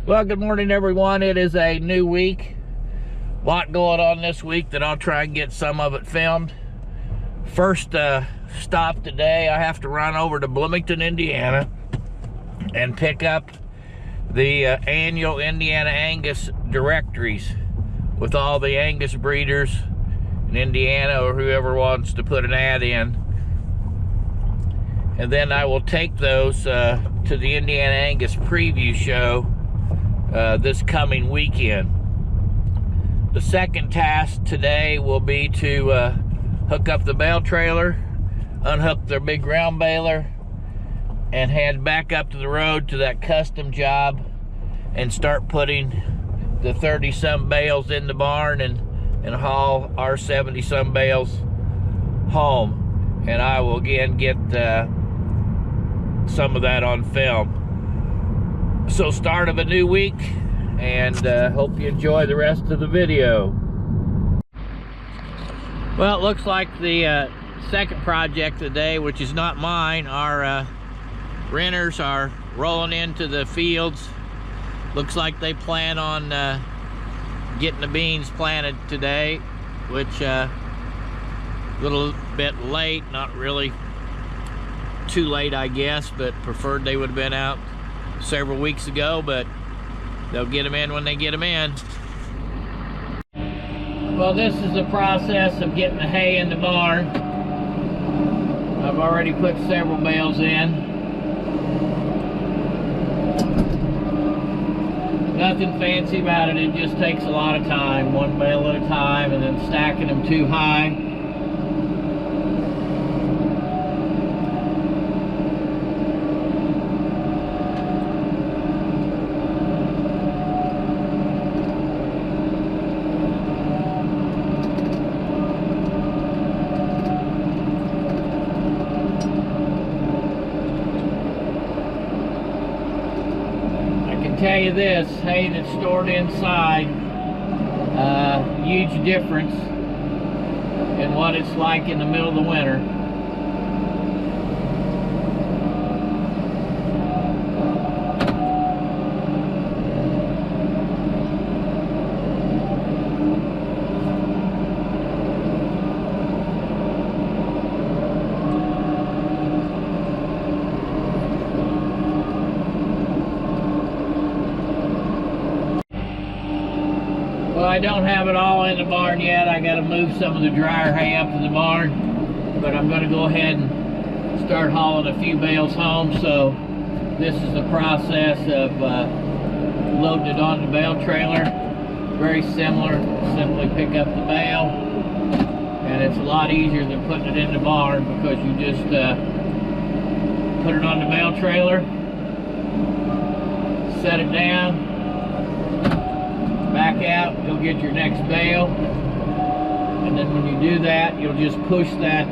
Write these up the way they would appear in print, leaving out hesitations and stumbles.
Well, good morning, everyone. It is a new week. A lot going on this week that I'll try and get some of it filmed. First stop today, I have to run over to Bloomington, Indiana and pick up the annual Indiana Angus directories with all the Angus breeders in Indiana or whoever wants to put an ad in. And then I will take those to the Indiana Angus preview show this coming weekend. The second task today will be to hook up the bale trailer, unhook their big ground baler, and head back up to the road to that custom job and start putting the 30-some bales in the barn and haul our 70-some bales home. And I will again get some of that on film. So start of a new week, and hope you enjoy the rest of the video. Well, it looks like the second project today, which is not mine, our renters are rolling into the fields. Looks like they plan on getting the beans planted today, which a little bit late, not really too late I guess, but preferred they would have been out several weeks ago, but they'll get them in when they get them in. Well, this is the process of getting the hay in the barn. I've already put several bales in. Nothing fancy about it, it just takes a lot of time, one bale at a time, and then stacking them too high. Tell you this, hay that's stored inside, huge difference in what it's like in the middle of the winter. Well, I don't have it all in the barn yet. I got to move some of the drier hay up to the barn, but I'm going to go ahead and start hauling a few bales home. So this is the process of loading it on the bale trailer. Very similar. Simply pick up the bale, and it's a lot easier than putting it in the barn because you just put it on the bale trailer, set it down, back out, you'll get your next bale, and then when you do that, you'll just push that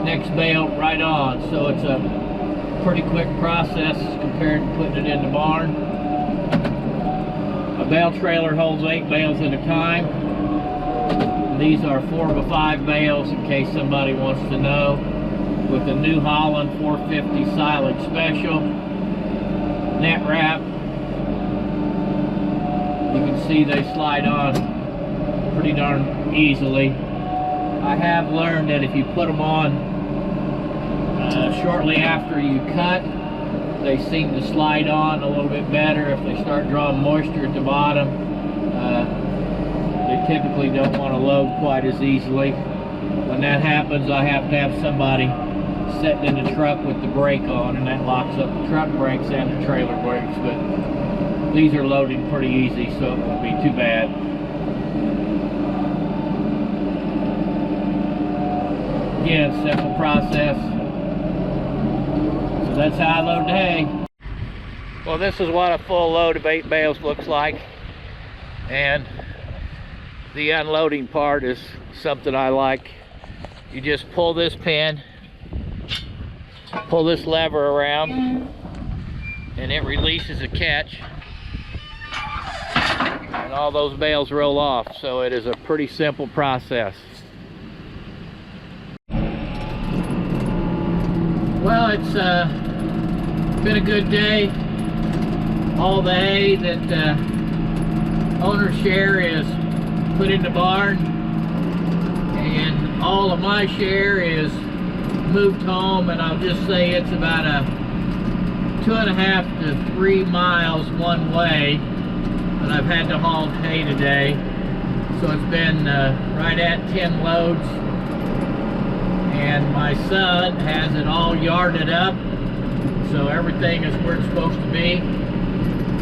next bale right on. So it's a pretty quick process compared to putting it in the barn. A bale trailer holds 8 bales at a time. These are 4x5 bales in case somebody wants to know, with a New Holland 450 silage special, net wrap. You can see they slide on pretty darn easily. I have learned that if you put them on shortly after you cut, they seem to slide on a little bit better. If they start drawing moisture at the bottom, they typically don't want to load quite as easily. When that happens, I have to have somebody sitting in the truck with the brake on, and that locks up the truck brakes and the trailer brakes. But these are loading pretty easy, so it won't be too bad. Again, simple process. So that's how I load the hay. Well, this is what a full load of 8 bales looks like. And the unloading part is something I like. You just pull this pin, pull this lever around, and it releases a catch. And all those bales roll off, so it is a pretty simple process. Well, it's been a good day. all the hay that owner's share is put in the barn, and all of my share is moved home, and I'll just say it's about a 2.5 to 3 miles one way that I've had to haul hay today. So it's been right at 10 loads, and my son has it all yarded up, so everything is where it's supposed to be,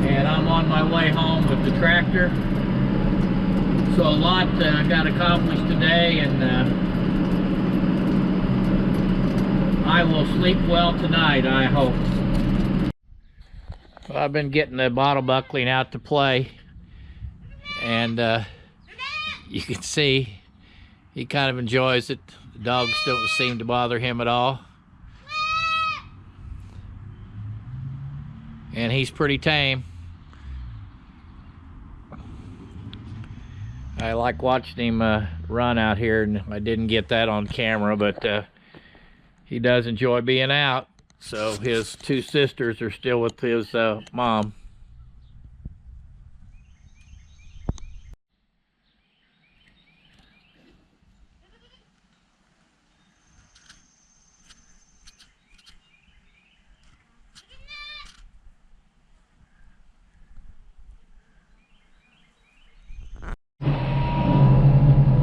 and I'm on my way home with the tractor. So a lot got accomplished today, and I will sleep well tonight, I hope. Well, I've been getting the bottle buckling out to play, and you can see he kind of enjoys it. The dogs don't seem to bother him at all, and he's pretty tame. I like watching him run out here, and I didn't get that on camera, but he does enjoy being out. So his two sisters are still with his mom.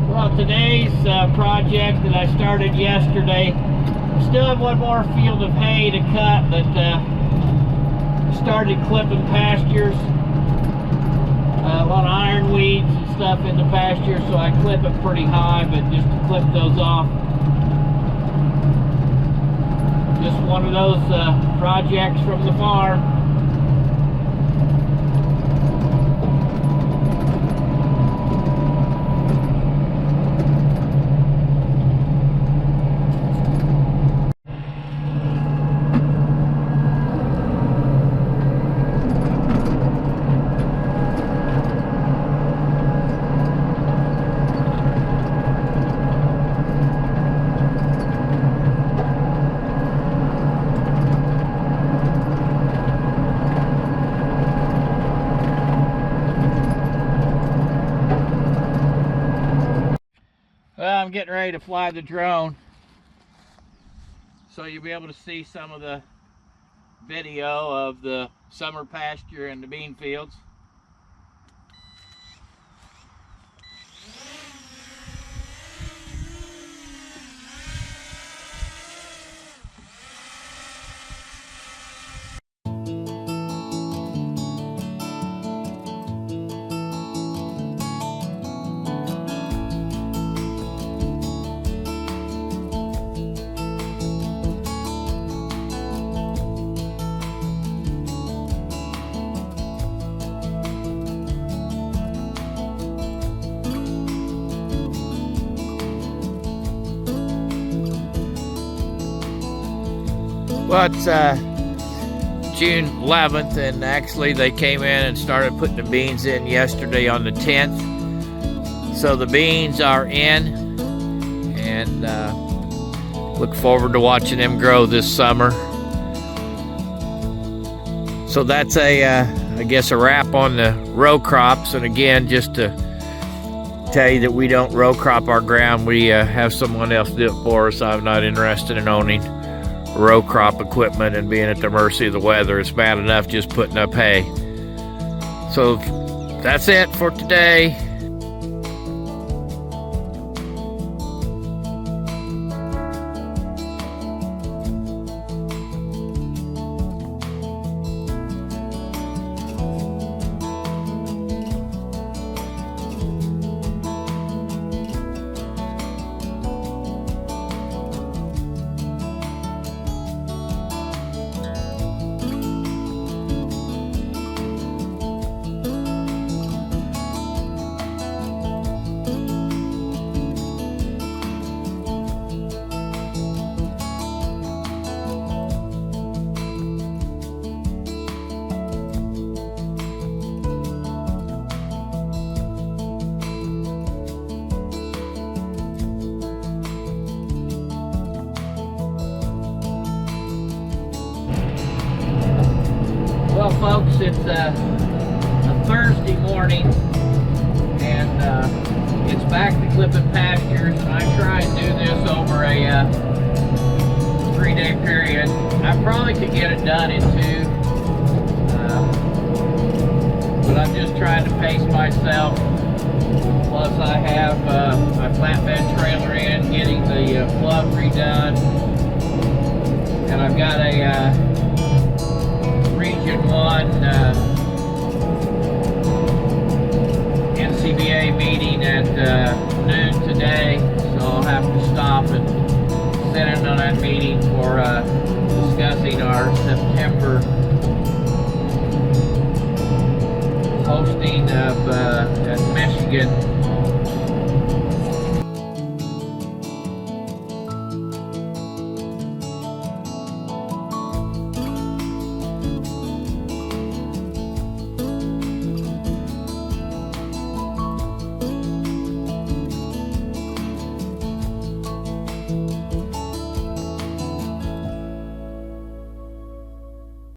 Well, today's project that I started yesterday, still have one more field of hay to cut, but started clipping pastures. A lot of iron weeds and stuff in the pasture, so I clip it pretty high, but just to clip those off. Just one of those projects from the farm. Well, I'm getting ready to fly the drone, so you'll be able to see some of the video of the summer pasture and the bean fields. Well, it's June 11th, and actually they came in and started putting the beans in yesterday on the 10th. So the beans are in, and look forward to watching them grow this summer. So that's I guess a wrap on the row crops. And again, just to tell you that we don't row crop our ground, we have someone else do it for us. I'm not interested in owning row crop equipment and being at the mercy of the weather. It's bad enough just putting up hay. So that's it for today. folks. It's a Thursday morning, and it's back to clipping pastures, and I try and do this over a 3-day period. I probably could get it done in 2, but I'm just trying to pace myself. Plus I have my flatbed trailer in, getting the plug redone, and I've got a Region 1 NCBA meeting at noon today, so I'll have to stop and sit in on that meeting for discussing our September hosting of at Michigan